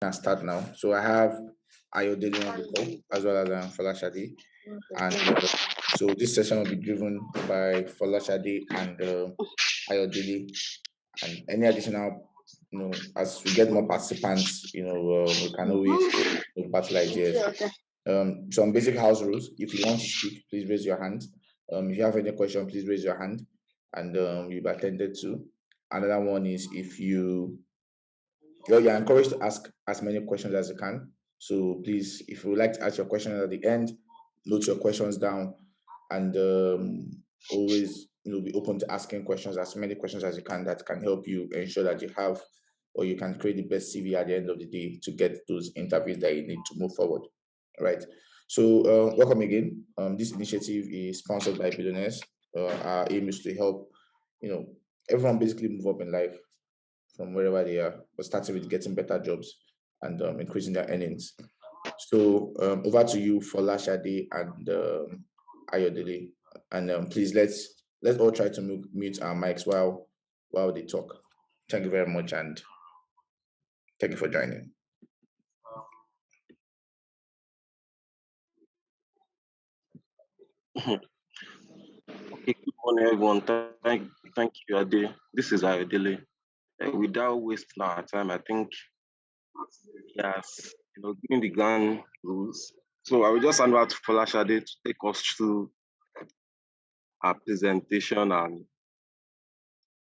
can start now. So I have Ayodele on the call as well as Folashade. And so this session will be driven by Folashade and Ayodele. And any additional, as we get more participants, we can always battle ideas. Some basic house rules. If you want to speak, please raise your hand. If you have any question, please raise your hand, and you'll be attended to. Another one is if you're encouraged to ask as many questions as you can. So please, if you would like to ask your question at the end, note your questions down, and always be open to asking questions, as many questions as you can, that can help you ensure that you have, or you can create the best CV at the end of the day to get those interviews that you need to move forward. All right. So welcome again. This initiative is sponsored by Billionaires. Our aim is to help everyone basically move up in life from wherever they are, but starting with getting better jobs and increasing their earnings. So over to you, Folashade and Ayodele, and please let's all try to mute our mics while they talk. Thank you very much, and thank you for joining. Okay, good morning, everyone. Thank you, Ade. This is Ayodele. Without wasting our time, I think yes, giving the ground rules. So I will just hand over to Folashade to take us through our presentation, and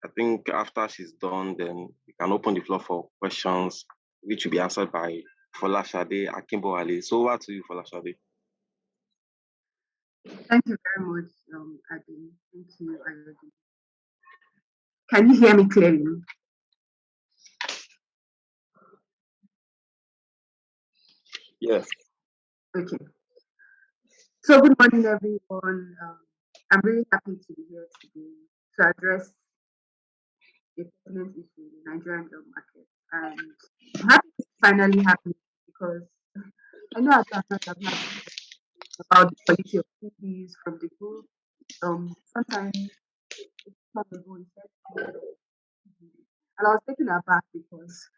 I think after she's done, then we can open the floor for questions, which will be answered by Folashade Akimboale. So over to you, Folashade. Thank you very much, Ade. Thank you, Ayodele. Can you hear me clearly? Yes. Okay. So good morning, everyone. I'm really happy to be here today to address the pertinent issue in the Nigerian job market. And I'm happy to finally happen because I know I've had about the quality of CVs from the group. Sometimes it's not the goal, and I was taken aback because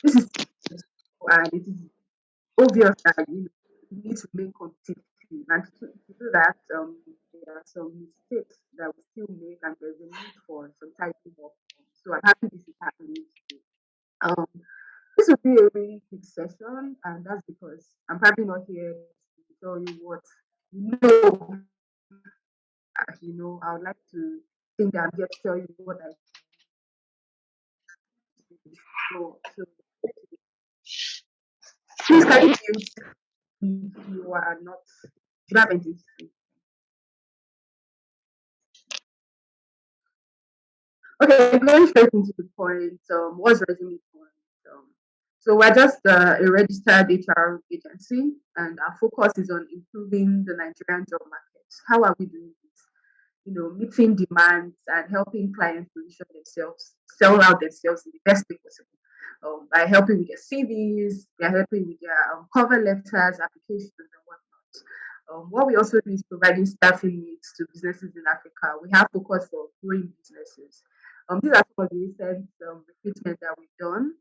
this is and it is obvious that you need to remain competitive, and to do that, there are some mistakes that we still make, and there's a need for some typing of. So I'm happy this is happening today. This will be a really quick session, and that's because I'm probably not here to tell you what you know. I would like to think that I'm here to tell you what I know. So please can you mute if you are not, if you have anything to say. Okay, going straight into the point. What's resume point? So we're just a registered HR agency, and our focus is on improving the Nigerian job market. How are we doing this? Meeting demands and helping clients position themselves, sell out themselves in the best way possible. By helping with their CVs, they're helping with their cover letters, applications, and whatnot. What we also do is providing staffing needs to businesses in Africa. We have focus for growing businesses. These are some of the recent recruitment that we've done.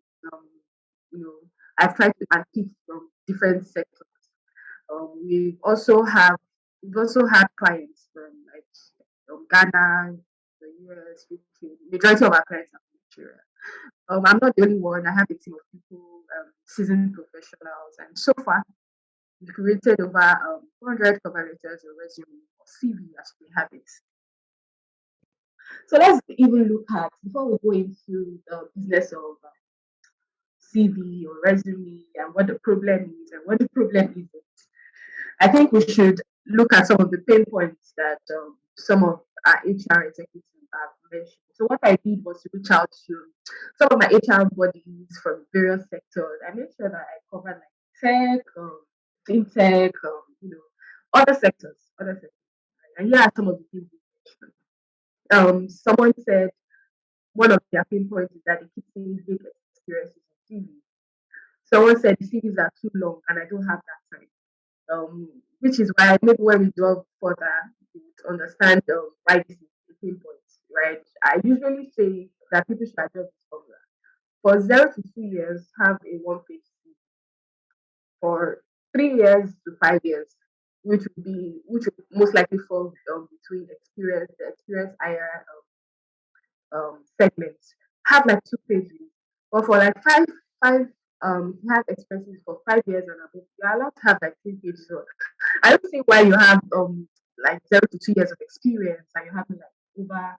I've tried to unpick from different sectors. We've also had clients from Ghana, the US, UK. Majority of our clients are from Nigeria. I'm not the only one. I have a team of people, seasoned professionals, and so far we created over 400 cover letters or resume or CV as we have it. So let's even look at, before we go into the business of CV or resume and what the problem is and what the problem isn't, I think we should look at some of the pain points that some of our HR executives have mentioned. So what I did was to reach out to some of my HR bodies from various sectors. I made sure that I covered like tech, fintech, other sectors. And here are some of the things we mentioned. Someone said one of their pain points is that they keep saying big experiences in CV. Someone said the CVs are too long and I don't have that time. Which is why maybe when we delve further, you understand why this is a pain point, right? I usually say that people should adopt this formula. For 0 to 2 years, have a one-page CV. for 3 years to 5 years, which would most likely fall between the experience higher segments. Have like 2 pages, but for like if you have expenses for 5 years and above, you're allowed to have like 3 pages. So I don't see why you have like 0 to 2 years of experience and you're having like over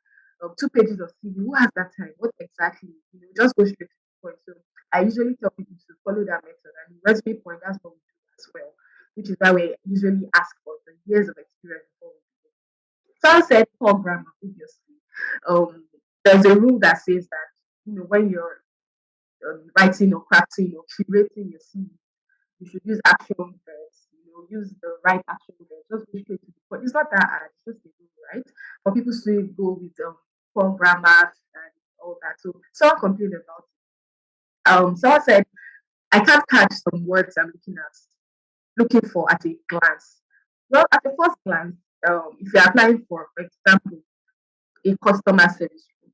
2 pages of CV. Who has that time? What exactly? Just go straight to the point. So I usually tell people to follow that method, and the resume point, that's what we do as well, which is why we usually ask for the years of experience before we do. Someone said poor grammar, obviously. Um, there's a rule that says that when you're writing or crafting or curating your CV, you should use action verbs. Use the right action verbs. Just go straight to the point. It's not that hard. It's just a rule, right? For people to go with poor grammar and all that. So someone complained about it. Someone said, I can't catch some words I'm looking for at a glance. Well, at the first glance, if you're applying for example, a customer service role,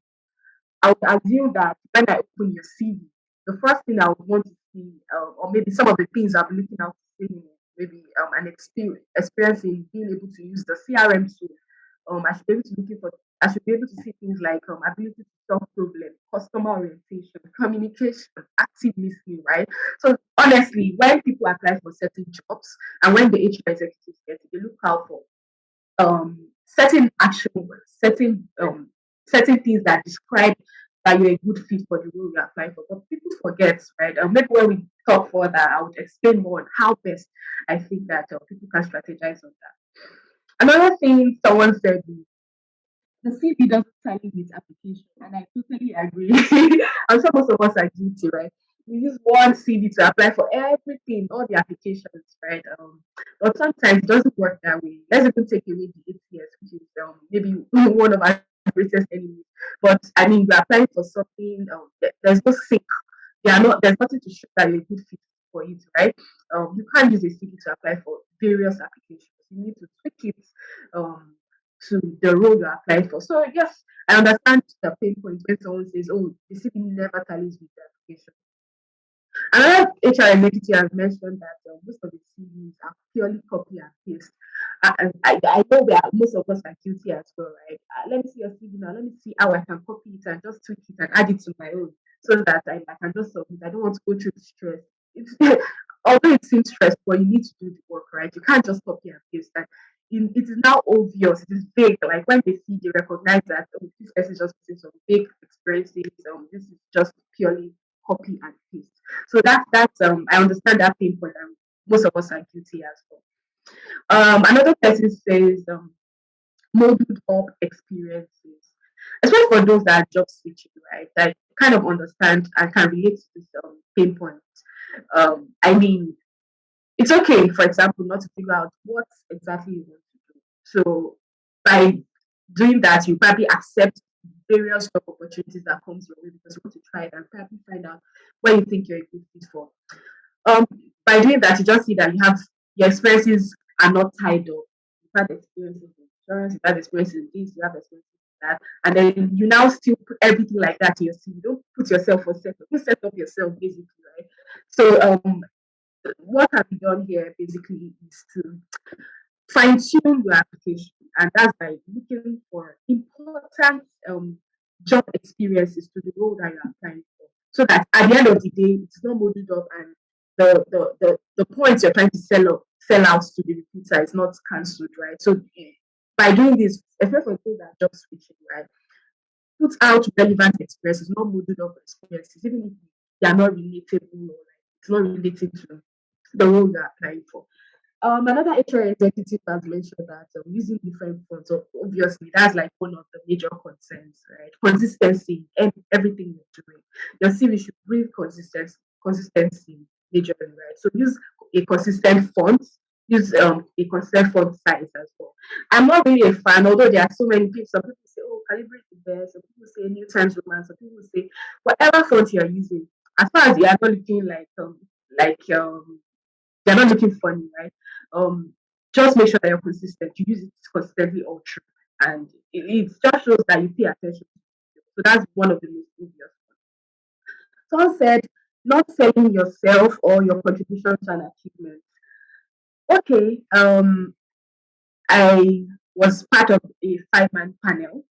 I would assume that when I open your CV, the first thing I would want to see, or maybe some of the things I'll be looking out to see, maybe an experience in being able to use the CRM tool. I should be able to looking for. I should be able to see things like ability to solve problems, customer orientation, communication, active listening, right? So honestly, when people apply for certain jobs and when the HR executives get it, they look out for certain action words, certain things that describe that you're a good fit for the role you're applying for. But people forget, right? Maybe when we talk further, I would explain more on how best I think that people can strategize on that. Another thing someone said is the CV doesn't tally with application, and I totally agree. I'm sure most of us are guilty, right? We use one CV to apply for everything, all the applications, right? But sometimes it doesn't work that way. Let's even take away the ATS, which is maybe one of our greatest enemies. But I mean, we're applying for something. There's no sync. There's nothing to show that you're a good fit for it, right? You can't use a CV to apply for various applications. You need to tweak it um, to the role you're applying for. So yes, I understand the pain point when someone says, "Oh, the CV never tallies with the application." Another HR executive has mentioned that most of the CVs are purely copy and paste. I know most of us are guilty as well, right? Let me see your CV now. Let me see how I can copy it and just tweak it and add it to my own so that I can just submit. I don't want to go through the stress. It's, although it seems stressful, you need to do the work, right? You can't just copy and paste. And it is now obvious. It is vague. Like when they see, they recognize that this person is just putting some vague experiences. This is just purely copy and paste. So that's I understand that pain point, and most of us are guilty as well. Another person says molded up experiences, especially for those that are job switching, right? That kind of understand and can relate to this pain point. I mean, it's okay, for example, not to figure out what exactly you want to do. So by doing that, you probably accept various job opportunities that comes your way because you want to try it and probably find out where you think you're a good fit for. Um, by doing that, you just see that you have your experiences are not tied up. You've had experiences in insurance, you've had experiences in this, you have experiences in that, and then you now still put everything like that in your CV. You don't put yourself for setup. You set up yourself basically, right? So what have you done here basically is to fine tune your application, and that's by looking for important job experiences to the role that you're applying for, so that at the end of the day, it's not molded up and the points you're trying to sell out to the recruiter is not cancelled, right? So by doing this, especially for those that are job switching, right, put out relevant experiences, not molded up experiences, even if they are not relatable or like it's not related to the role you're applying for. Another HR executive has mentioned that using different fonts, so obviously that's like one of the major concerns, right? Consistency and everything you're doing. Your CV should bring consistency majorly, right? So use a consistent font, use a consistent font size as well. I'm not really a fan, although there are so many people. Some people say, "Oh, Calibre is the best." Some people say New Times Roman. Some people say whatever font you're using, as far as you are not looking like they're not looking funny, right? Um, just make sure that you're consistent. You use it consistently all through, and it just shows that you pay attention. So that's one of the most obvious ones. Someone said not selling yourself or your contribution to an achievement. Okay, I was part of a 5-man panel.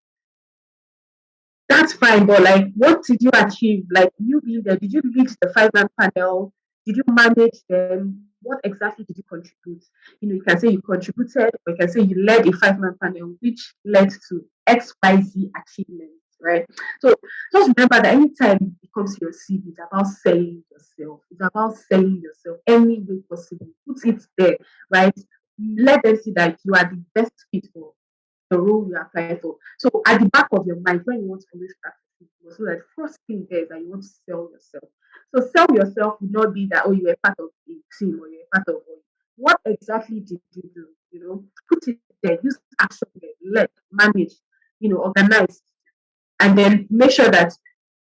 That's fine, but like, what did you achieve? Like, you being there, did you lead the 5-man panel? Did you manage them? What exactly did you contribute? You can say you contributed, or you can say you led a 5-man panel, which led to XYZ achievements, right? So just remember that anytime it comes to your CV, it's about selling yourself. It's about selling yourself any way possible. Put it there, right? Let them see that you are the best fit for the role you apply for. So at the back of your mind, when you want to always practice it, so that first thing there is that you want to sell yourself. So sell yourself would not be that, oh, you were part of a team or you're part of what exactly did you do? Put it there, use action there, let manage, organize, and then make sure that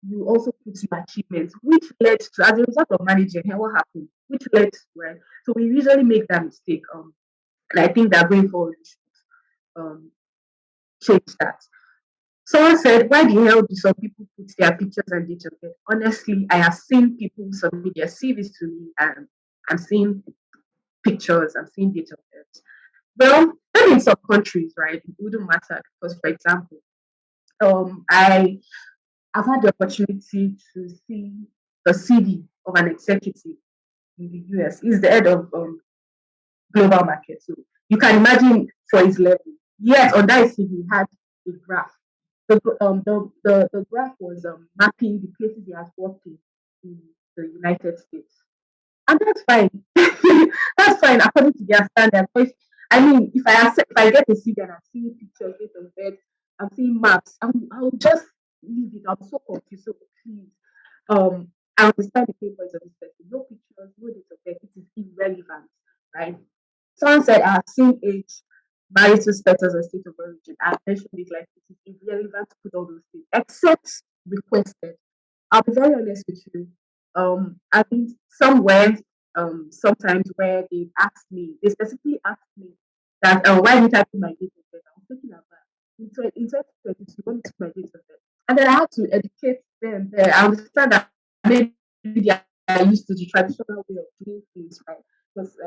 you also put your achievements, which led to, as a result of managing, what happened, which led to, right? So we usually make that mistake. And I think that going forward, um, change that. Someone said, why the hell do some people put their pictures and date of birth? Honestly, I have seen people submit their CVs to me and I'm seeing pictures, I'm seeing date of birth. Well, maybe in some countries, right, it wouldn't matter because, for example, I've had the opportunity to see the CV of an executive in the US. He's the head of global market. So you can imagine for his level. Yes, on that CV, he had a graph. The graph was mapping the places he has worked in the United States. And that's fine. That's fine according to their standards. But I mean, if I get a CV and I'm seeing pictures, date of birth, I'm seeing maps, I'll just leave it. I'm so confused. So please, I understand the pain points of this person. No pictures, no date of birth. It is irrelevant, right? Someone said, I've seen age, marital status, and state of origin. I've mentioned it like it is irrelevant to put all those things, except requested. I'll be very honest with you. I think somewhere, sometimes where they specifically asked me that, why did I put my date of birth? I was thinking about in 2022, when it's my date of birth. And then I had to educate them there. I understand that maybe they are used to the traditional way of doing things, right? Because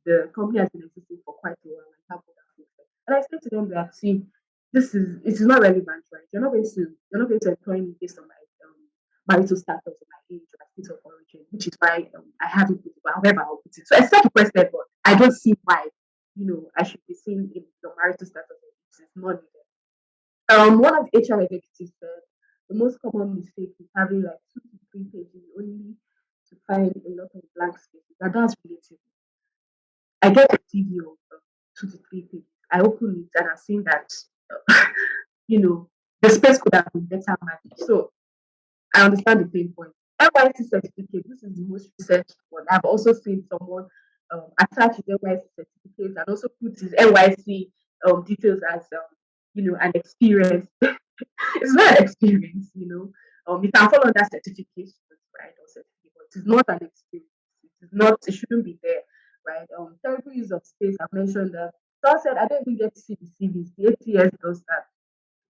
the company has been existing for quite a while and have other things. And I explained to them that, see, it is not relevant, right? You're not going to employ me based on my marital status or my age or my state of origin, which is why I haven't put it, but however I'll put it. So I set requested, but I don't see why I should be seen in the marital status. It is not needed. One of the HR executives said the most common mistake is having like 2 to 3 pages only to find a lot of blank spaces. And that's relative. I get a CV of 2 to 3 pages. I open it and I've seen that the space could have been better managed. So I understand the pain point. NYC certificate, this is the most recent one. I've also seen someone attach his NYC certificate and also put his NYC details as an experience. It's not an experience. You can follow that certification, right? Or certificate, but it is not an experience. It is not. It shouldn't be there, right? Terrible use of space. I've mentioned that. So I said I don't even get to see the CVs. The ATS does that.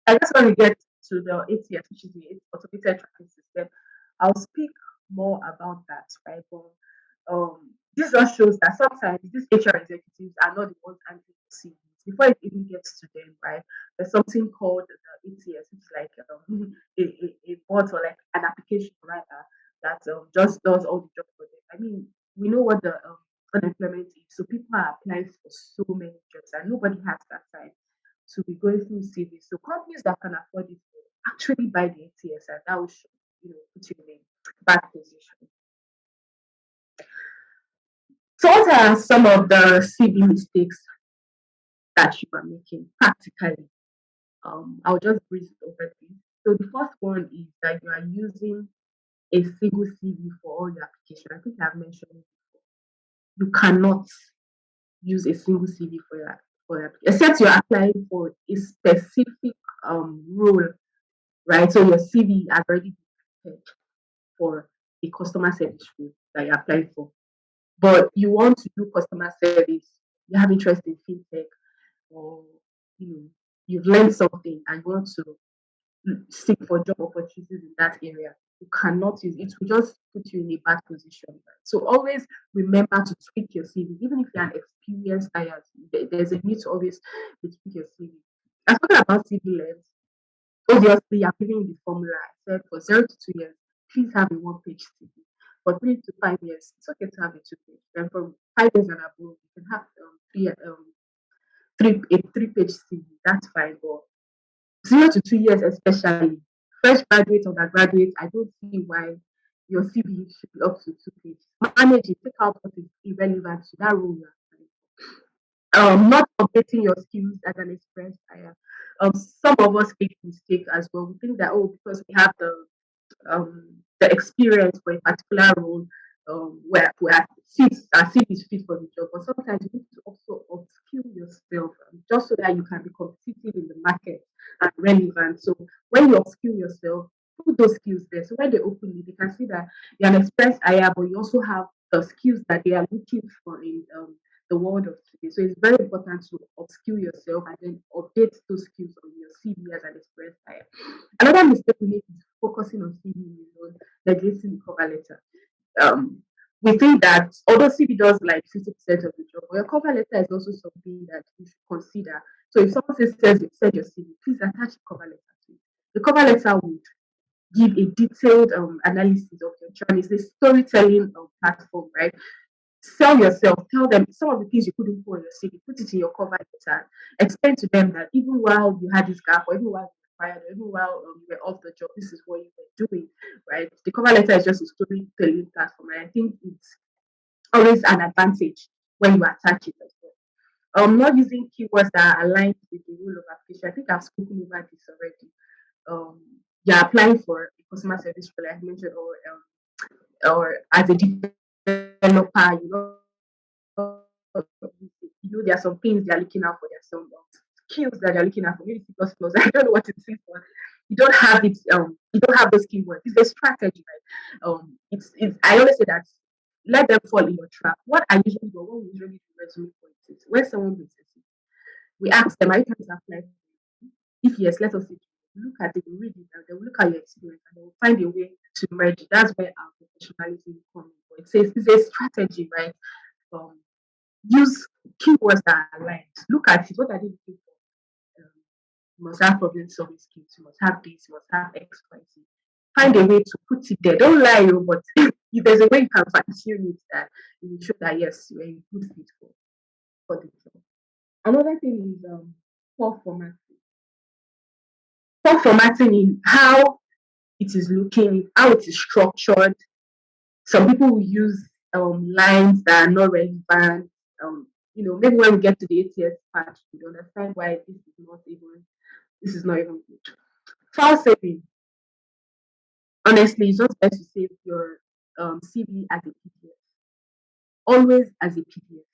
I just want to get to the ATS, which is the automated tracking system. I'll speak more about that, right? But this just shows that sometimes these HR executives are not the ones handling the CVs before it even gets to them, right? There's something called the ATS, which is like a bot or like an application rather that just does all the job for them. I mean, we know what the unemployment is, so people are applying for so many jobs, and nobody has that time to be going through CVs. So companies that can afford it will actually buy the ATS, and that will put you in a bad position. So what are some of the CV mistakes that you are making practically? I'll just breeze it over this. So the first one is that you are using a single CV for all your application. I think I've mentioned it before. You cannot use a single CV for your except you're applying for a specific role, right? So your CV has already been prepared for a customer service role that you're applying for. But you want to do customer service, you have interest in fintech, or you've learned something and you want to seek for job opportunities in that area. you cannot use it, will just put you in a bad position. Right? So always remember to tweak your CV, even if you're an experienced hire. There's a need to always tweak your CV. I'm talking about CV length. Obviously, I'm giving you the formula. I said for 0 to 2 years, please have a one-page CV. For 3 to 5 years, it's okay to have a two-page. And for 5 years and above, you can have a three-page CV. That's fine. But 0 to 2 years, especially fresh graduate, undergraduate, I don't see why your CV should be up to 2 pages. Manage it, take out what is irrelevant to that role you're applying for. Not updating your skills as an experienced hire. Some of us make mistake as well. We think that, oh, because we have the experience for a particular role, where fits our CV is fit for the job. But sometimes you need to also upskill yourself, just so that you can be competitive in the market and relevant. So when you upskill yourself, put those skills there. So when they open it, they can see that you're an experienced hire, but you also have the skills that they are looking for in the world of today. So it's very important to upskill yourself and then update those skills on your CV as an experienced hire. Another mistake we make is focusing on CV alone, neglecting the cover letter. We think that although CV does like 50% of the job, but your cover letter is also something that you should consider. So if someone says send your CV, please attach a cover letter to it. The cover letter would give a detailed analysis of your journey. It's a storytelling platform, right? Sell yourself, tell them some of the things you couldn't put on your CV, put it in your cover letter, explain to them that even while you had this gap, or even while you were fired, or even while you were off the job, this is what you were doing, right? The cover letter is just a storytelling platform, and I think it's always an advantage when you attach it as well. Not using keywords that are aligned with the rule of application. I think I've spoken over this already. You're applying for a customer service role, like I mentioned, or as a developer, there are some things they are looking out for. There's some skills that they're looking out for. Maybe C++. I don't know what it is, but you don't have it. You don't have those keywords. It's a strategy, right? It's. I always say that let them fall in your trap. What I usually do, what we usually do resume points is when someone brings a CV, we ask them, are you trying to apply? If yes, let us see. Look at it, read it, and they will look at your experience and they will find a way to merge. That's where our professionalism comes in. It says it's a strategy, right? Um, use keywords that are aligned. Look at it. What are they looking for? You must have problem solving skills. You must have this. You must have X, Y, Z. Find a way to put it there. Don't lie, but if there's a way you can fine tune it, that you will show that yes, you're a good fit for the job. Another thing is poor formatting. Poor formatting in how it is looking, how it is structured. Some people will use lines that are not relevant. Maybe when we get to the ATS part, we understand why this is not even good. File saving. Honestly, it's just best to save your CV as a PDF. Always as a PDF.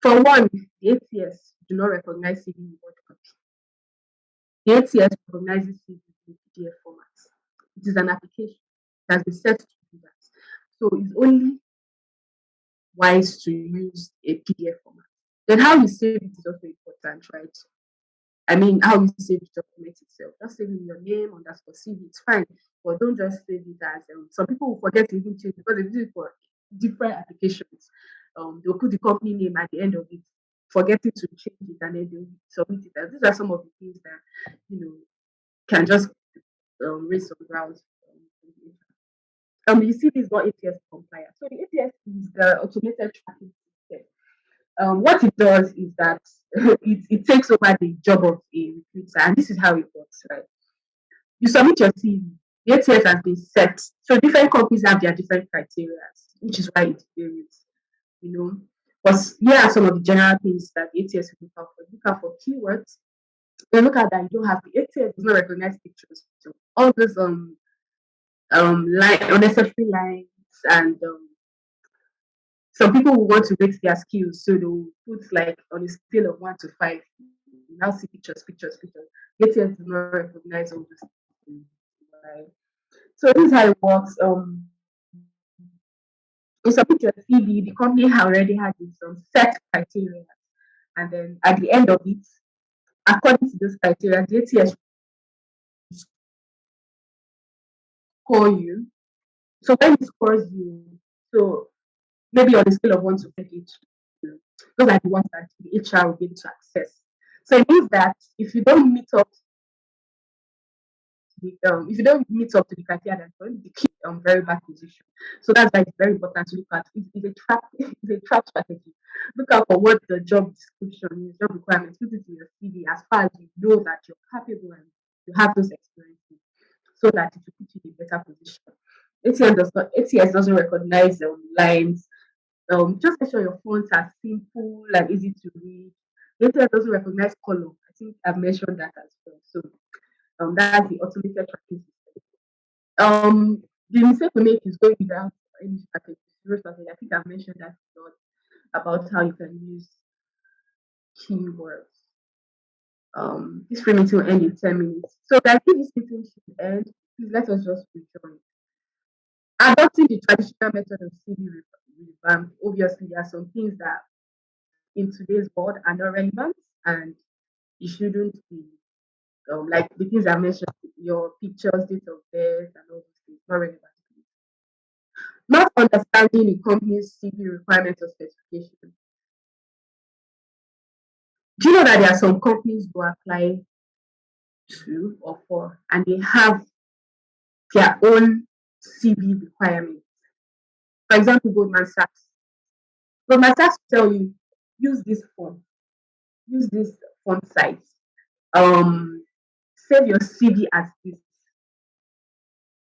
For one, the ATS do not recognize CV in Word copy. The ATS recognizes CV in PDF format. It is an application that has been set to do that. So it's only wise to use a PDF format. Then how you save it is also important, right? I mean, how you save the document itself. Just saving your name underscore CV, it's fine. But don't just save it as some people will forget to even change because they use it for different applications. They'll put the company name at the end of it, forgetting to change it, and then they'll submit it. And these are some of the things that can just raise some grounds. You see, this is not ATS compliant. So the ATS is the automated tracking system. What it does is that it takes over the job of a recruiter, and this is how it works, right? You submit your CV, the ATS has been set. So different companies have their different criteria, which is why it varies, But here are some of the general things that the ATS will look out for. Look out for keywords. They look at that you don't have the ATS does not recognize pictures. So all those unnecessary lines and some people will want to rate their skills, so they'll put like on a scale of 1 to 5. You now see pictures. ATS do not recognize all those things, right? So this is how it works. You submit your CV, the company already has some set criteria, and then at the end of it, according to those criteria, the ATS score you. So when it scores you, so maybe on a scale of 1 to 10, those are the ones that the HR will be able to access. So it means that if you don't meet up to the criteria, that's going to keep very bad position. So that's why it's very important to look at. It's a trap. It's a trap strategy. Look out for what the job description is, job requirements. Put it in your CV as far as you know that you're capable and you have those experiences, so that it will put you in a better position. ATS doesn't recognize lines. Just make sure your fonts are simple and easy to read. ATS doesn't recognize color. I think I've mentioned that as well. So that's the automated tracking system. The mistake we make is going without any strategy. Zero strategy. I think I've mentioned that a lot about how you can use keywords. This free meeting will end in 10 minutes. So I think this meeting should end. Please let us just rejoin. Adopting the traditional method of CV revamp. Obviously, there are some things that in today's world are not relevant and you shouldn't be like the things I mentioned, your pictures, date of birth, and all those things, not relevant. Not understanding the company's CV requirements or specifications. Do you know that there are some companies who apply to or for, and they have their own CV requirements? For example, Goldman Sachs. Goldman Sachs will tell you, use this font, use this font size, save your CV as this.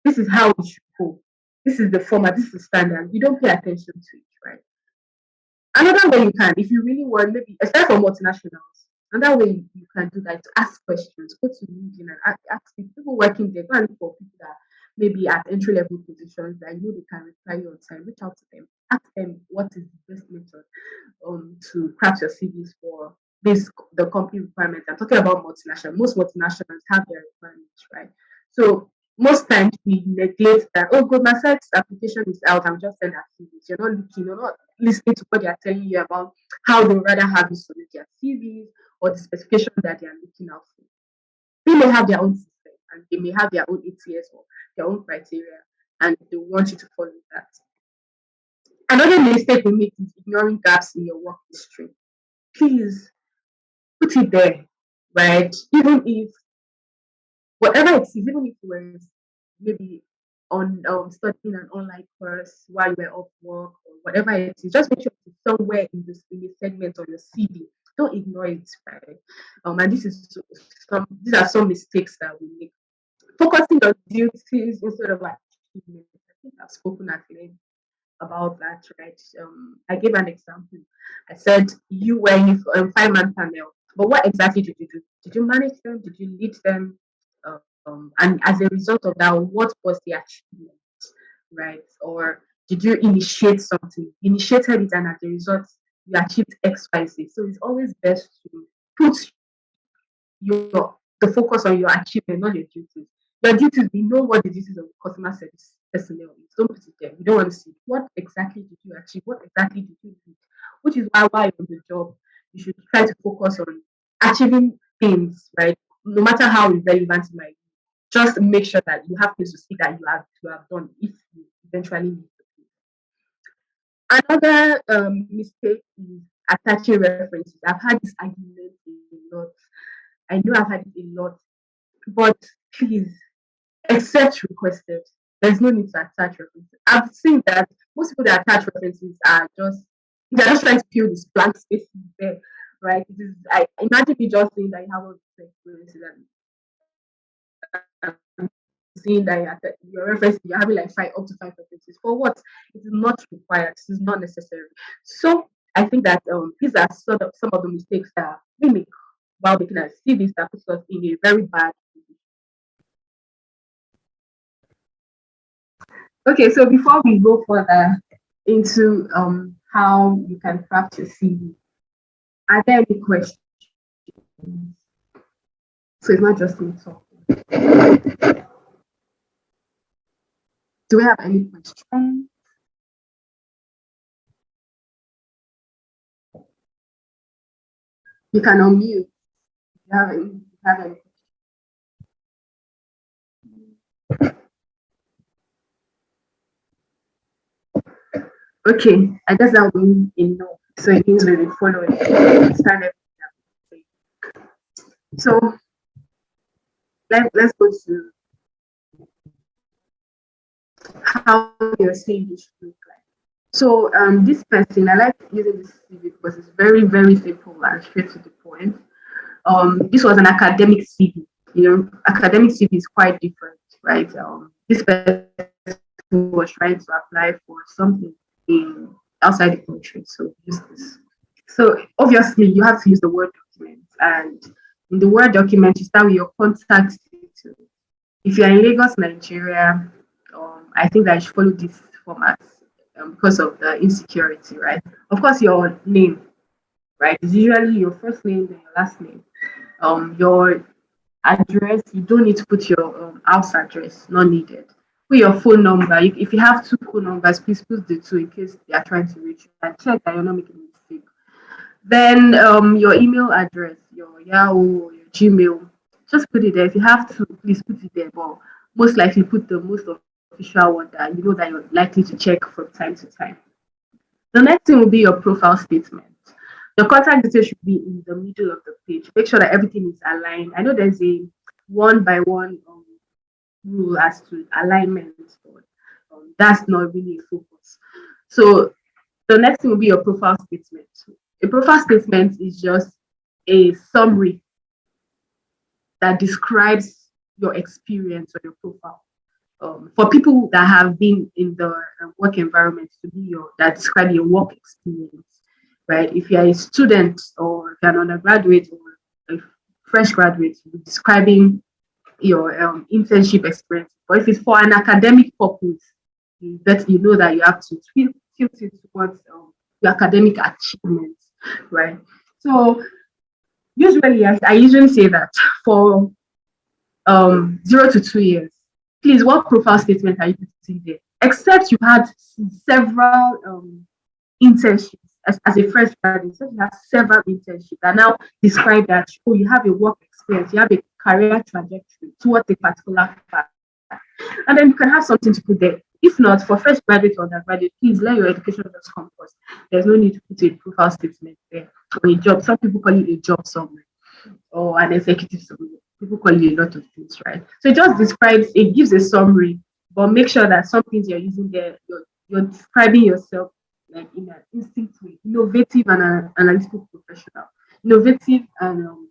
This is how it should go. This is the format, this is the standard. You don't pay attention to it, right? Another way you can, if you really want, maybe aside from multinationals, another way you can do that is to ask questions. Go to LinkedIn and ask people working there. Go and look for people that maybe at entry level positions that you know they can reply you on time. Reach out to them. Ask them what is the best method to craft your CVs for the company requirements. I'm talking about multinational. Most multinationals have their requirements, right? So most times we neglect that. Oh, Goldman Sachs application is out. I'm just sending CVs. You're not looking. You're not listening to what they are telling you about how they rather have you submit their CVs or the specification that they are looking out for. They may have their own system and they may have their own ATS or their own criteria, and they want you to follow that. Another mistake we make is ignoring gaps in your work history. Please put it there, right? Even if whatever it is, even if you were maybe on studying an online course while you were off work or whatever it is, just make sure it's somewhere in the segment of your CV. Don't ignore it, right? And these are some mistakes that we make. Focusing on duties instead of achievements. I think I've spoken at length about that, right? I gave an example. I said you were in a 5-man panel, but what exactly did you do? Did you manage them? Did you lead them? And as a result of that, what was the achievement, right? Or did you initiate something? You initiated it, and as a result, you achieved X, Y, Z. So it's always best to put the focus on your achievement, not your duties. Your duties, we know what the duties of customer service personnel is. Don't put it there. We don't want to see what exactly did you achieve, what exactly did you do, which is why while you're on the job, you should try to focus on achieving things, right? No matter how irrelevant it might be, just make sure that you have things to see that you have done if you eventually need to. Another mistake is attaching references. I've had this argument a lot. I know I've had it a lot, but please, except requested, there's no need to attach references. I've seen that most people that attach references they're just trying to fill this blank space there, right? I imagine you just saying that you have all these experiences and seeing that your reference, you're having like up to 5 references. For what? It is not required. This is not necessary. So I think that these are sort of some of the mistakes that we make while making a CVs that puts us in a very bad position. Okay, so before we go further into how you can craft your CV, are there any questions? So it's not just me talking. Do we have any questions? You can unmute if you have any questions. Okay, I guess that will mean enough. So it means we will follow it. Understand everything that we say. So let's go to how your CV should look like. So this person, I like using this CV because it's very, very simple and straight to the point. This was an academic CV. Academic CV is quite different, right? This person was trying to apply for something in outside the country, so use this. So obviously, you have to use the Word document, and in the Word document, you start with your contact details. If you're in Lagos, Nigeria, I think that you should follow this format because of the insecurity, right? Of course, your name, right? It's usually your first name and your last name. Your address, you don't need to put your house address, not needed. Put your phone number. If you have two phone numbers, please put the two in case they are trying to reach you and check that you're not making a mistake. Then your email address, your Yahoo or your Gmail, just put it there. If you have to, please put it there. But most likely put the most official one that you know that you're likely to check from time to time. The next thing will be your profile statement. Your contact details should be in the middle of the page. Make sure that everything is aligned. I know there's a one by one rule as to alignment, but that's not really a focus. So the next thing will be your profile statement. A profile statement is just a summary that describes your experience or your profile. For people that have been in the work environment, to be your that describe your work experience, right? If you're a student or if you're an undergraduate or a fresh graduate, you're describing your internship experience. But if it's for an academic purpose, you know that you have to tilt it towards your academic achievements, right? So usually, I usually say that for 0 to 2 years, please, what profile statement are you putting there? Except you had several internships as a fresh graduate, so you have several internships that now describe that you have a work experience, you have a career trajectory towards a particular path. And then you can have something to put there. If not, for fresh graduate or undergraduate, please let your education just come first. There's no need to put a profile statement there or a job. Some people call it a job summary or an executive summary. People call it a lot of things, right? So it just describes, it gives a summary, but make sure that some things you're using there, you're describing yourself like in an instinct way, innovative and analytical professional, innovative and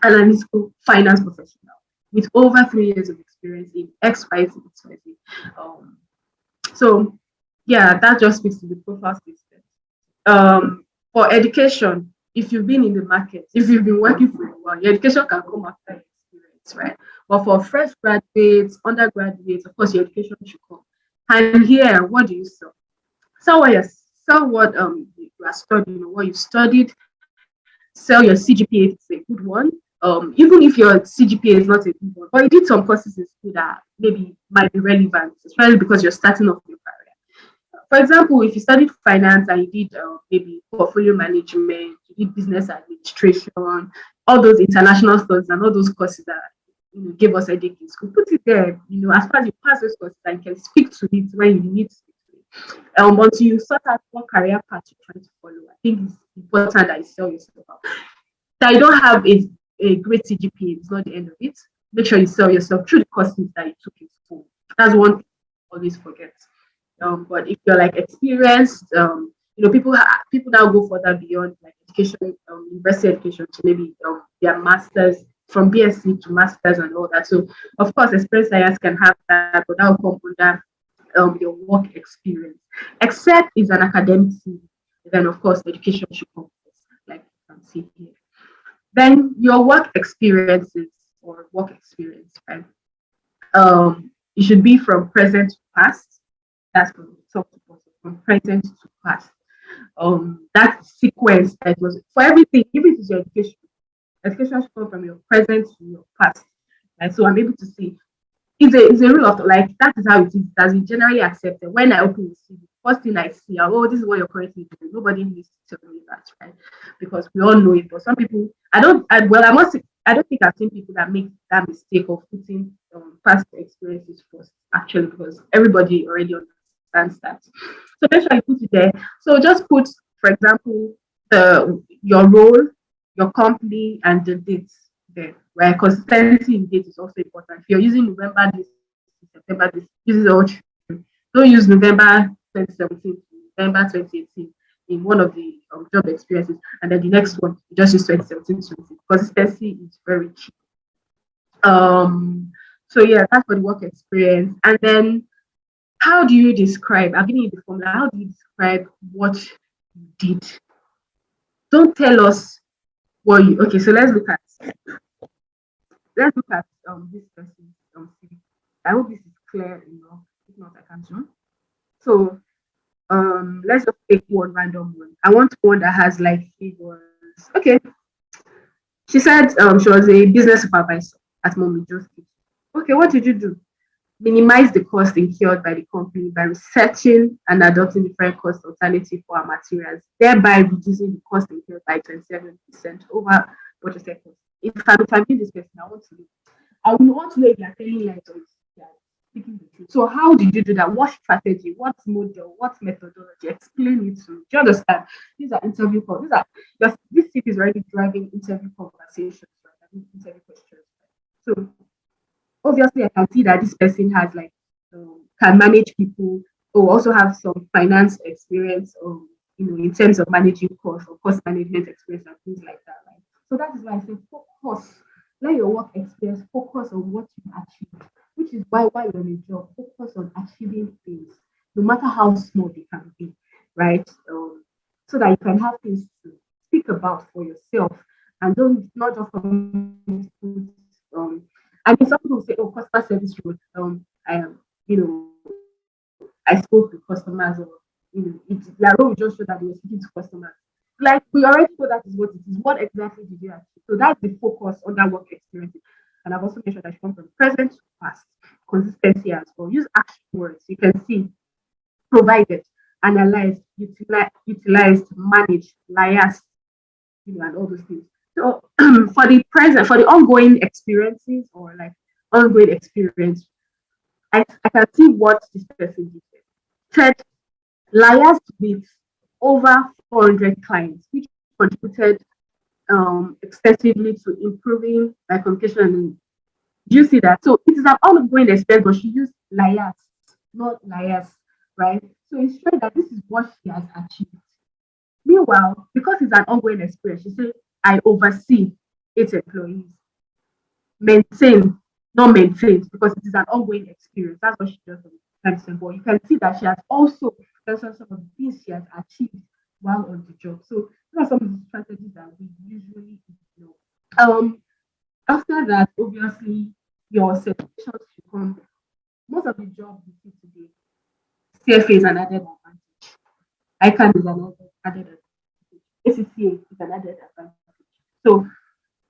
analytical finance professional with over 3 years of experience in X, Y, Z, X, Y, Z. So yeah, that just speaks to the profile system. For education, if you've been in the market, if you've been working for a while, your education can come after experience, right? But for fresh graduates, undergraduates, of course, your education should come. And here, what do you sell? Sell what you are studying or what you studied. Sell your CGPA if it's a good one. Even if your CGPA is not a good one, but you did some courses in school that maybe might be relevant, especially because you're starting off your career. For example, if you studied finance and you did maybe portfolio management, you did business administration, all those international studies and all those courses that give us a dig in school, put it there. As far as you pass those courses, and you can speak to it when you need to speak to it. Until you sort out what career path you're trying to follow, I think it's important that you sell yourself out. That you don't have a great CGPA is not the end of it. Make sure you sell yourself through the courses that you took in school. That's one thing I always forget. But if you're like experienced, people now go further beyond like education, university education to maybe their masters from BSc to masters and all that. So of course, experience science can have that, but that will come under your work experience. Except it's an academic CV, then of course education should come first, like you can see here. Then your work experiences or work experience, right? It should be from present to past. That's from top to bottom, from present to past. That sequence that was for everything, even if it's your education should come from your present to your past. Right? So I'm able to see it's a rule of like that is how it is. That's generally accepted. When I open the CV, first thing I see, oh, this is what you're currently doing. Nobody needs to tell me that, right? Because we all know it. But some people, I don't think I've seen people that make that mistake of putting past experiences first. Actually, because everybody already understands understands that. So make sure you put it there. So just put, for example, your role, your company, and the dates there. Right? Consistency in date is also important. If you're using November this, September this, use it all through. Don't use November 2017 to November 2018 in one of the job experiences, and then the next one you just use 2017 to 20. Consistency is very key. Um, so yeah, that's for the work experience. And then how do you describe? I've given you the formula. How do you describe what you did? Don't tell us what you. Okay, so let's look at this person's CV. I hope this is clear enough. If not, I can zoom. So let's just take one random one. I want one that has like figures. Okay, she said she was a business supervisor at Mommy Joe's Kitchen. Okay, what did you do? Minimize the cost incurred by the company by researching and adopting different cost alternatives for our materials, thereby reducing the cost incurred by 27% over budgeted cost. If I'm interviewing this person, I would want to know if you're telling lies or if you're speaking the truth. So how did you do that? What strategy? What model? What methodology? Explain it to me. Do you understand? These are interview calls. This tip is already driving interview conversations, right? I mean, interview questions. So obviously I can see that this person has like can manage people or also have some finance experience or in terms of managing costs or cost management experience and things like that, right? So that is why I say focus. Let your work experience focus on what you achieve, which is why while you're in a job, focus on achieving things, no matter how small they can be, right? So that you can have things to speak about for yourself and don't not just I mean, some people say, "Oh, customer service role." I am, you know, I spoke to customers, or that role just show that they were speaking to customers. Like we already know that is what it is. What exactly did you achieve? So that's the focus on that work experience. And I've also made sure that you come from present to past, consistency as well. Use action words. You can see provided, analyzed, utilized, managed, liaised, and all those things. So for the present, for the ongoing experiences or like ongoing experience, I can see what this person did. Said liars with over 400 clients, which contributed extensively to improving my communication. Do you see that? So it is an ongoing experience, but she used liars, not liars, right? So it's showing that this is what she has achieved. Meanwhile, because it's an ongoing experience, she said, I oversee 8 employees. Maintain, not maintained, because it is an ongoing experience. That's what she does on the But you can see that she has also mentioned some of the things she has achieved while on the job. So these are some of the strategies that we usually know. After that, obviously, your certifications should come. Most of the jobs you see today, CFA is an added advantage. ICANN is an added advantage. ACCA is an added advantage. So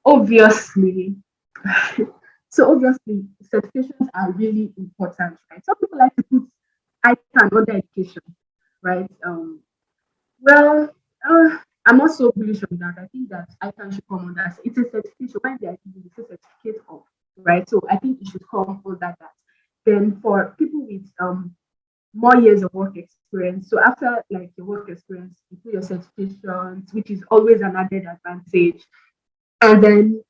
obviously, certifications are really important, right? Some people like to put ICANN under education, right? Well, I'm not so bullish on that. I think that ICANN should come under. It's a certification when they are giving the certificate of, right? So I think it should come under that. Then for people with more years of work experience. So after like your work experience, you do your certifications, which is always an added advantage. And then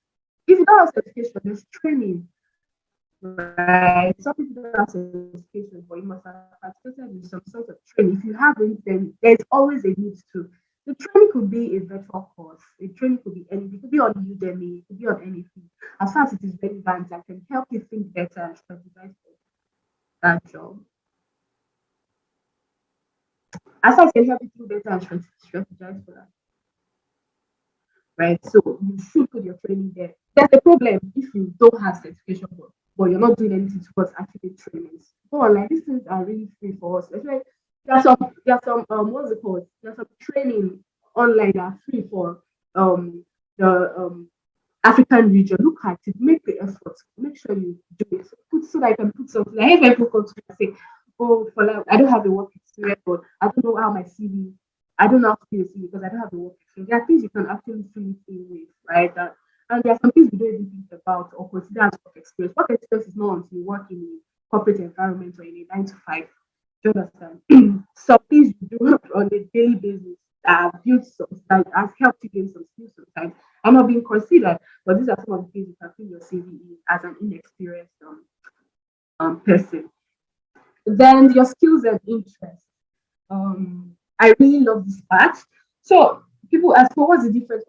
if you don't have certification, there's training, right? Some people don't have certification, but you must have participated in some sort of training. If you haven't, then there's always a need to. The training could be a virtual course. The training could be anything. It could be on Udemy. It could be on anything. As far as it is relevant, that can help you think better and strategize for that job. As far as it can help you think better and strategize for that, right? So you should put your training there. There's a problem if you don't have certification, but you're not doing anything towards actually trainings. Go online. These things are really free for us. It's like there's some what's it called? There's some training online that are free for the African region. Look at it, make the effort, make sure you do it. So that I can put something. Like if people come to me and say, "Oh, for like, I don't have a work experience, but I don't know how my CV, I don't know how to do a CV because I don't have the work experience." There are things you can actually fill it in with, right? And there are some things we don't even think about or consider as work experience. Work experience is not until you work in a corporate environment or in a 9 to 5. Do you understand? Some things you do on a daily basis build some that has helped you gain some skills sometimes. I'm not being considered, but these are some of the things you can fill your CV as an inexperienced person. Then your skills and interests. I really love this part. So people ask, well, what's the difference?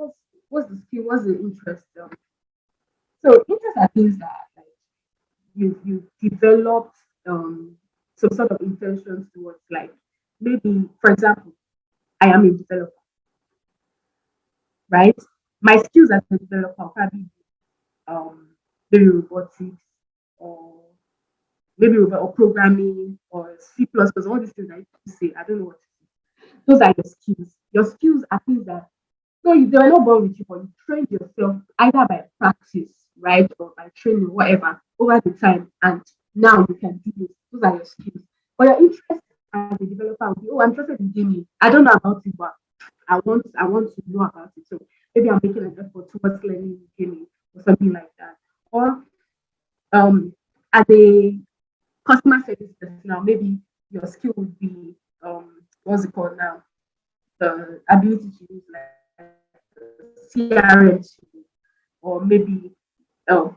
What's the skill? What's the interest? So interests are things that like you developed some sort of intentions towards, like maybe for example, I am a developer, right? My skills as a developer are probably um maybe robotics or maybe or programming or C plus plus, all these things I used to say. I don't know what to say. Those are your skills. Your skills are things that no, they were not born with you, but you trained yourself either by practice, right, or by training, whatever, over the time, and now you can do this. Those are your skills. But your interest as a developer will be, oh, I'm interested in gaming. I don't know about it, but I want to know about it. So maybe I'm making an effort towards learning gaming or something like that. Or um, as a customer service personnel, maybe your skill would be what's it called now? The ability to use like CRM or maybe um,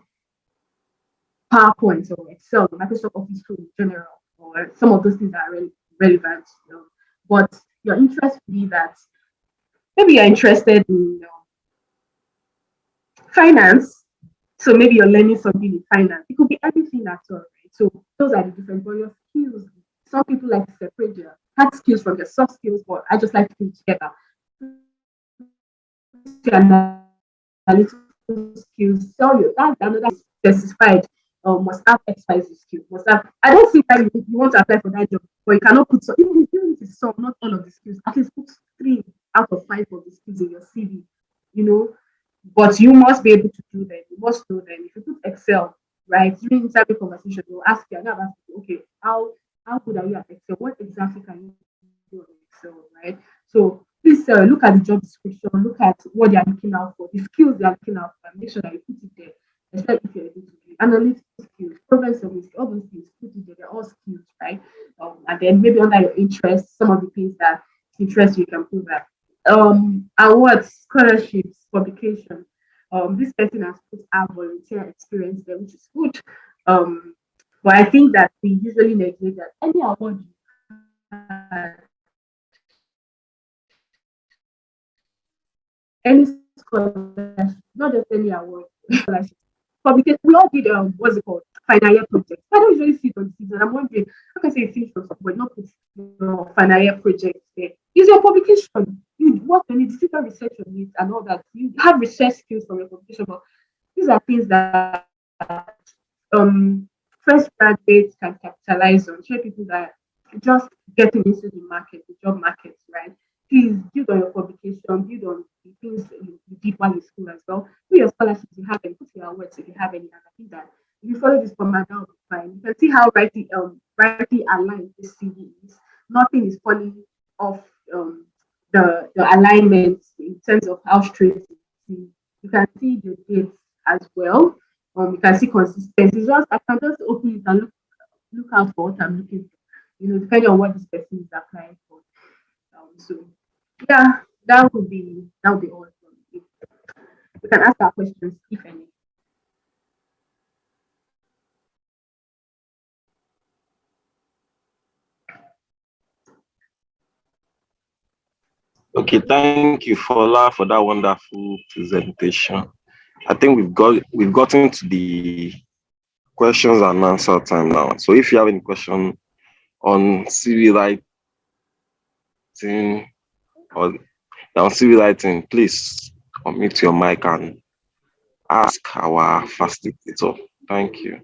PowerPoint or Excel, Microsoft Office tool in general, or some of those things that are relevant. But your interest would be that maybe you're interested in finance, so maybe you're learning something in finance. It could be anything at all, right? So those are the different. But your skills, some people like to separate their hard skills from their soft skills, but I just like to put it together. Analytical skills, tell you that's another specified must have XYZ skill. Must have. I don't think that you want to apply for that job, but you cannot put so even if it's some, not all of the skills. At least put 3 out of 5 of the skills in your CV. You know, but you must be able to do them. You must know them. If you put Excel, right, during interview conversation, they'll ask you, and I'll ask you, okay, how good are you at Excel? What exactly can you do on Excel, right? So please look at the job description, look at what they are looking out for, the skills they are looking out for, and make sure that you put it there, especially if you're able to do analytical skills, problem solving skills, all those things, put it there, they're all skills, right? And then maybe under your interest, some of the things that interest you can put that. Awards, scholarships, publication. This person has put our volunteer experience there, which is good. But I think that we usually neglect that any award any scholarship, not just any award, scholarship. Publication, we all did what's it called? Final year project. I don't usually see it on the season. I'm wondering, how can I say you finish from school, but not put your final year project there? Use your publication. You work on it, do research on it and all that. You have research skills from your publication, but these are things that um fresh graduates can capitalize on. Share people that just getting into the market, the job market, right? Please build on your publication, build on the things that you did while in school as well. Put your scholarships if you have any, put your awards if you have any. And I think that if you follow this format, that will be fine. You can see how rightly aligned this CV is. Nothing is falling off the alignment in terms of how straight it is. You can see the dates as well. You can see consistency. Just I can just open it and look out for what I'm looking for. Depending on what this person is applying for. So yeah, that would be all from me. We can ask our questions if any. Okay, thank you, Fola, for that wonderful presentation. I think we've gotten to the questions and answer time now. So if you have any question on CV writing or on CV writing, please unmute your mic and ask our facilitator. Thank you.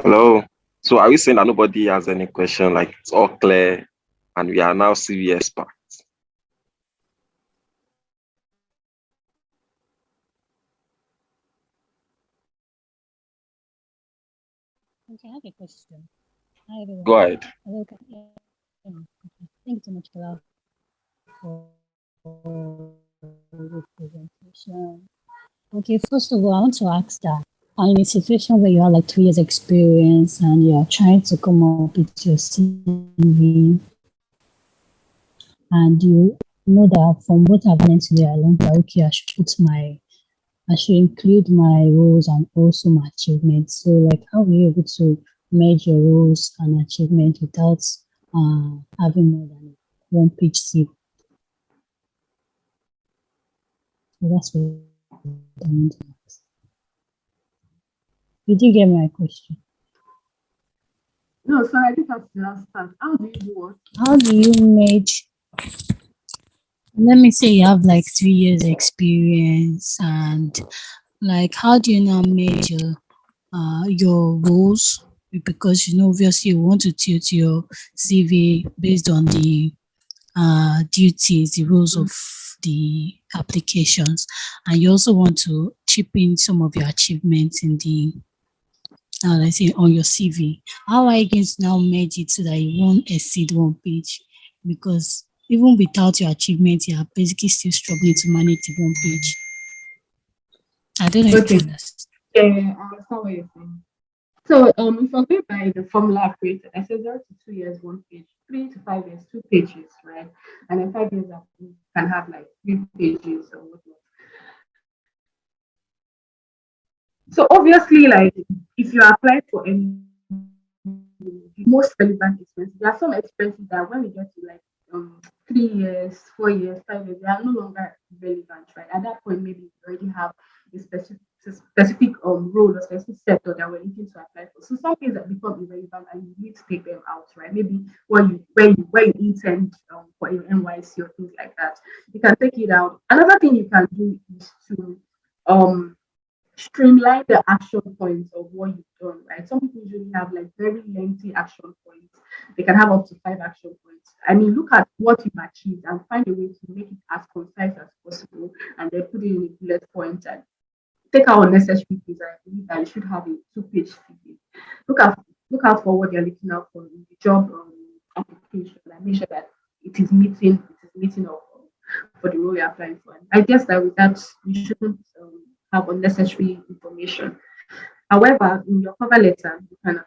Hello. So are you saying that nobody has any question? Like it's all clear and we are now CV experts. Okay, I have a question. Hi, everyone. Go ahead. Hello, thank you so much for the presentation. Okay, first of all, I want to ask that in a situation where you have like 2 years experience and you're trying to come up with your CV, and you know that from what I've learned today, I learned that okay, I should include my roles and also my achievements. So, like, how are you able to merge your roles and achievement without having more than one page CV? So that's what I want to ask. Did you get my question? No, sorry, I think that's the last part. How do you do what? How do you merge? Let me say you have like 3 years experience, and like, how do you now merge your roles? Because obviously you want to tilt your CV based on the duties, the roles of the applications, and you also want to chip in some of your achievements in the let's say on your CV. How are you going to now merge it so that you won't exceed one page? Because even without your achievement, you are basically still struggling to manage the one page. I don't know if you Okay. understand. Yeah, I understand what you're saying. So, if I'm going by the formula I created, I said 0 to 2 years, 1 page, 3 to 5 years, 2 pages, right? And then 5 years after, you can have like 3 pages or whatnot. So obviously, like if you apply for any the most relevant expenses, there are some expenses that when we get to like 3 years, 4 years, 5 years, they are no longer relevant, right? At that point, maybe you already have a specific role or specific sector that we're looking to apply for. So some things that become irrelevant and you need to take them out, right? Maybe when you intend for your NYC or things like that, you can take it out. Another thing you can do is to um streamline the action points of what you've done, right? Some people usually have like very lengthy action points. They can have up to 5 action points. I mean, look at what you've achieved and find a way to make it as concise as possible and then put it in a bullet point and take out unnecessary things. I believe that you should have a 2 page CV. Look out look out for what you're looking out for in the job application and make sure that it is meeting up for the role you're applying for. And I guess that with that you shouldn't have unnecessary information. However, in your cover letter, you can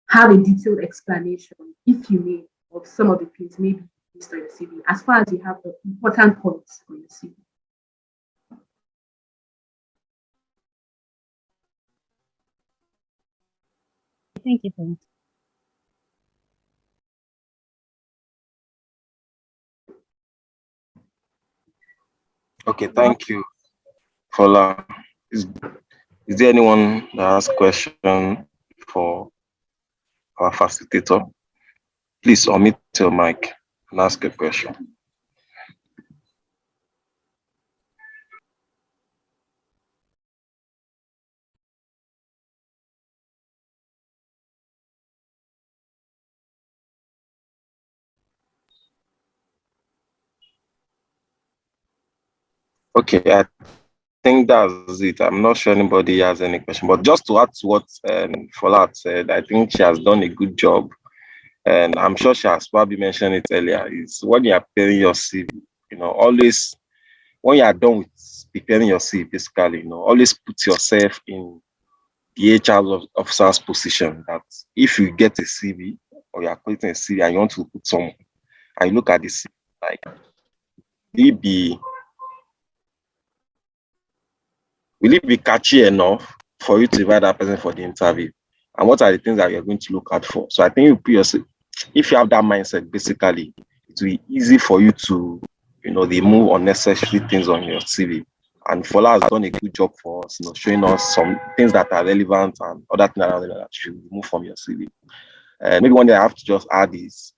have a detailed explanation, if you may, of some of the things maybe listed on your CV, as far as you have the important points on your CV. Thank you for that. Okay, thank you, Fola. Is, is there anyone that has question for our facilitator? Please unmute your mic and ask a question. Okay, I think that's it. I'm not sure anybody has any question, but just to add to what Fola said, I think she has done a good job, and I'm sure she has probably mentioned it earlier. Is when you are preparing your CV, always when you are done with preparing your CV, basically, always put yourself in the HR officer's position. That if you get a CV or you are creating a CV and you want to put someone, and you look at this, like, will it be catchy enough for you to invite that person for the interview? And what are the things that you're going to look out for? So I think you put yourself, if you have that mindset, basically, it will be easy for you to, remove unnecessary things on your CV. And Fola has done a good job for us, showing us some things that are relevant and other things that are relevant that you should remove from your CV. Maybe one day I have to just add is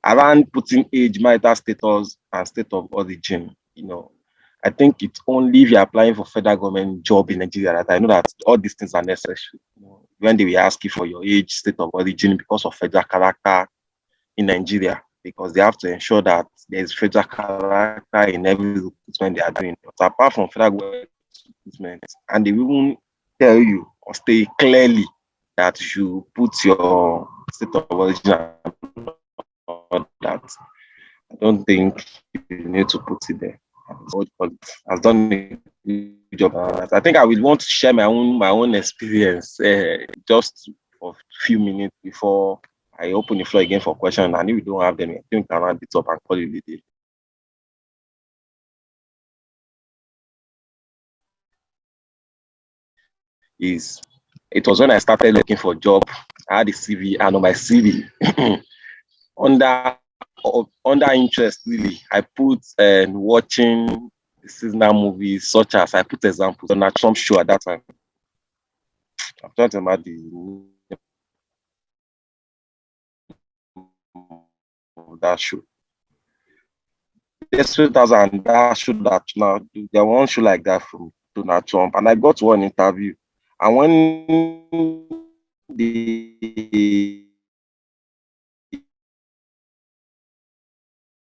around putting age, marital status, and state of origin. I think it's only if you're applying for federal government job in Nigeria that I know that all these things are necessary. When they will ask you for your age, state of origin because of federal character in Nigeria, because they have to ensure that there's federal character in every recruitment they are doing. But apart from federal recruitment, and they will tell you or state clearly that you put your state of origin and all that. I don't think you need to put it there. I've done a good job on that. I think I will want to share my own experience just for a few minutes before I open the floor again for questions. And if we don't have them, I think we can round it up and call it a day. It was when I started looking for a job. I had a CV, and on my CV, under interest, really, I put watching seasonal movies, such as I put examples on a Trump show at that time. I'm trying to remember that show. Yes, 2000, that show that now there was one show like that from Donald Trump, and I got one interview. And when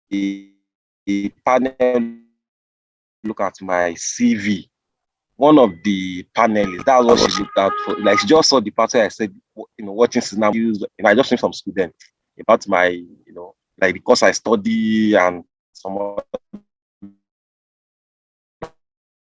the panel look at my CV, one of the panelists, that was what she looked at for. Like, she just saw the part where I said, watching cinema movies. I just came from school then about my, like the course I study and some